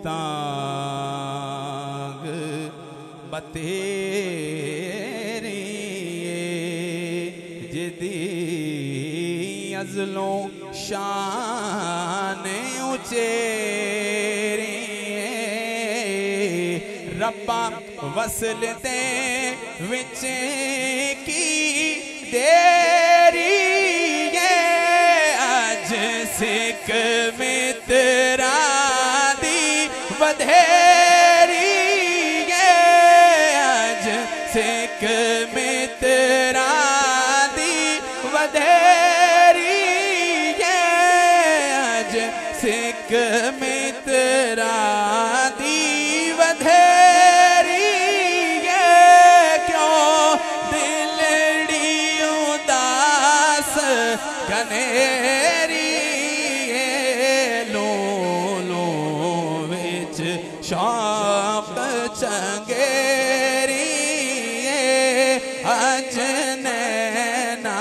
तांग बतेरी जिदी अज़लों शान उचेरी रब्बा वसल दे विच की देरी अज सिख मित्रा दी वधेरी अज सिख मित्रा दी वधेरी अज सिख मित्रा दी वधेरी क्यों दिलड़ी उदास कनेरी लो विच शौक चंगेरी अज नैना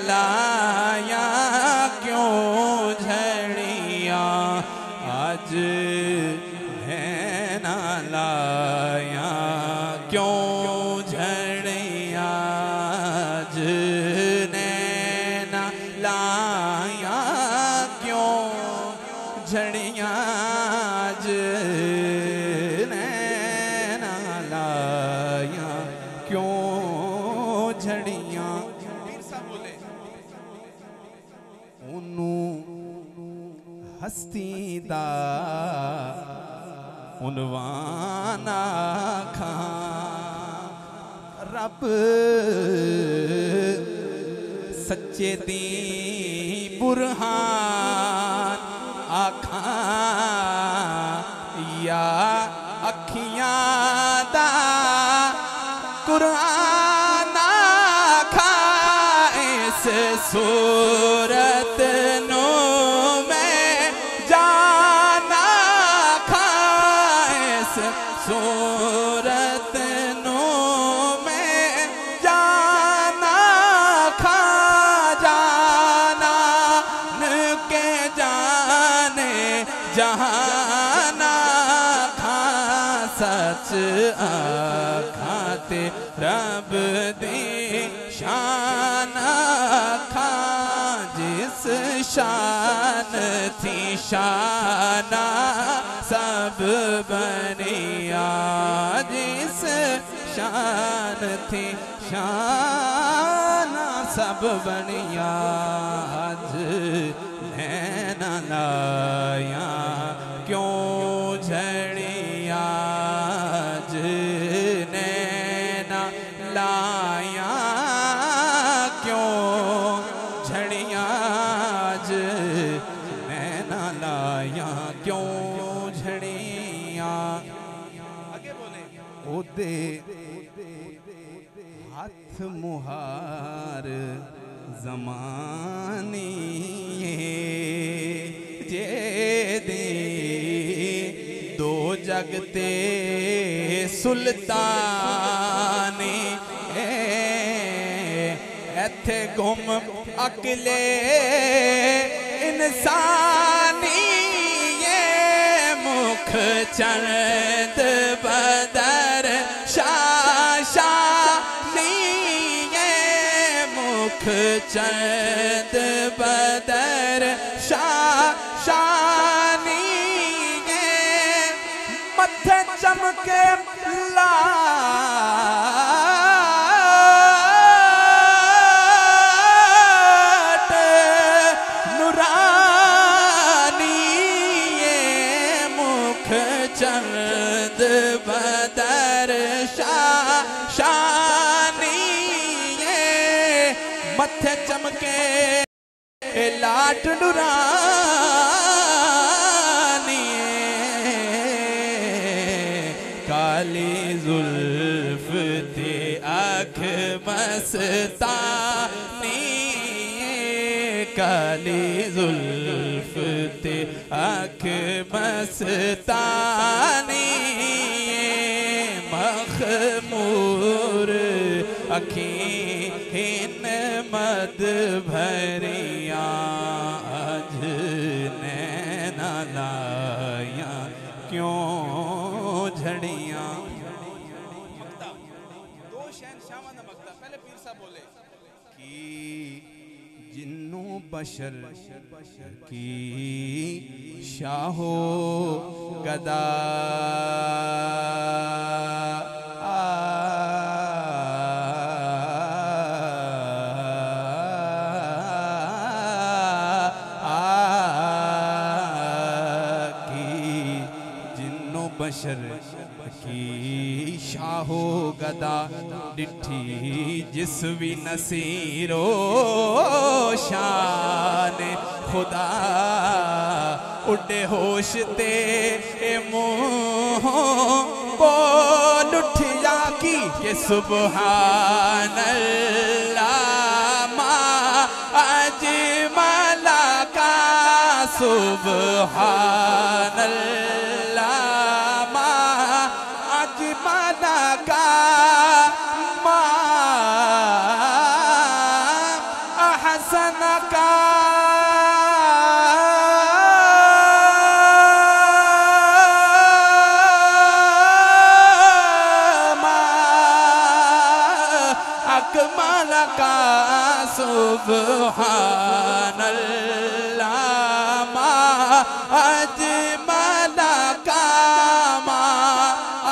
लाया क्यों झड़िया अज नैना लाया क्यों झड़िया अज नैना लाया क्यों झड़िया अज नैना लाया क्यों झड़िया ओनू हस्ती दा उनवान आखां रब सच्चे दी बुरहान आखां या अखियां दा कुरान आखां इस सूरत नो मैं जाना खां इस सूरत नो मैं जाना खां जाना के जाने जहाना खां सच आखाते रब दे शान खां जिस शान थी शाना सब बनिया जिस शान थी शाना सब बनिया अज नैना लाया क्यों झड़िया अज नैना लाया क्यों झड़िया अज नैना लाया क्यों झड़िया आगे बोले ओदे हाथ मुहार जमानी जे दे दो जगते सुल्तानी एथे गुम अकले इंसानी मुख चंद बदर शाशानी मुख चंद बदर शाशानी मथे चमके लाट नुरानी मुख चंद बदर शाशानी मथे चमके लाट नुरानी काली जुल्फ ते आँख मस्तानी काली जुल्फ ते आँख मस्तानी मखमूर अखीन मद भरिया अज नैना लाया शहनशाह दा मकता पहले पीर साहब बोले कि जिन्नो बशर की शाहो गदा बशर की शाहो गदा डिठी जिस भी नसीरो शान खुदा उड़े होश ते मुँह बोल उठिया की के सुबहान अल्लाह मा अजमला का सुबहान अल्लाह अजमला का मा अहसन का अकमल का सुब्हान अल्लाह मा अजमल का मा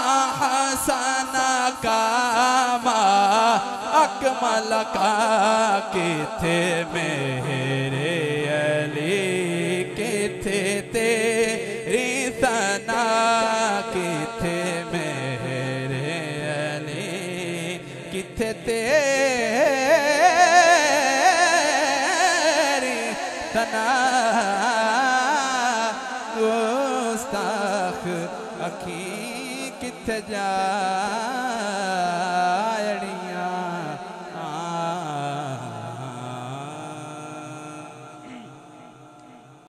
अहसन का मा अकमल का किथे मेरे अली किथे तेरी सना किथे मेरे अली किथे तेरी सना गुस्ताख अखी किथे जा